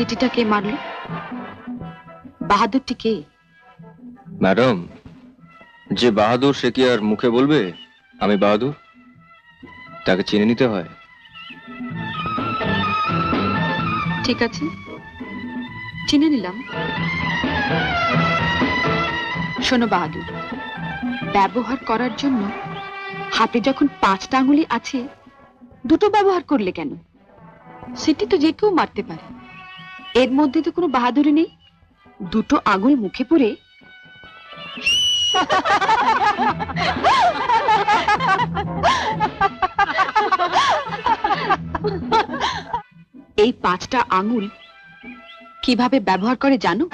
সিটিটা কে মারলো? বাহাদুরটি কে? ম্যাডাম, যে বাহাদুর সে কি আর মুখে বলবে আমি বাহাদুর? তাকে চিনে নিতে হয়। ঠিক আছে, চিনে নিলাম। শোনো বাহাদুর, ব্যবহার করার জন্য হাতে যখন 5টা আঙুলি আছে, দুটো ব্যবহার করলে কেন? সিটি তো যে কেউ মারতে পারে, এর মধ্যে তো কোনো বাহাদুরি নেই। দুটো আঙুল মুখে পুরে এই 5টা আঙুল কিভাবে ব্যবহার করে জানো?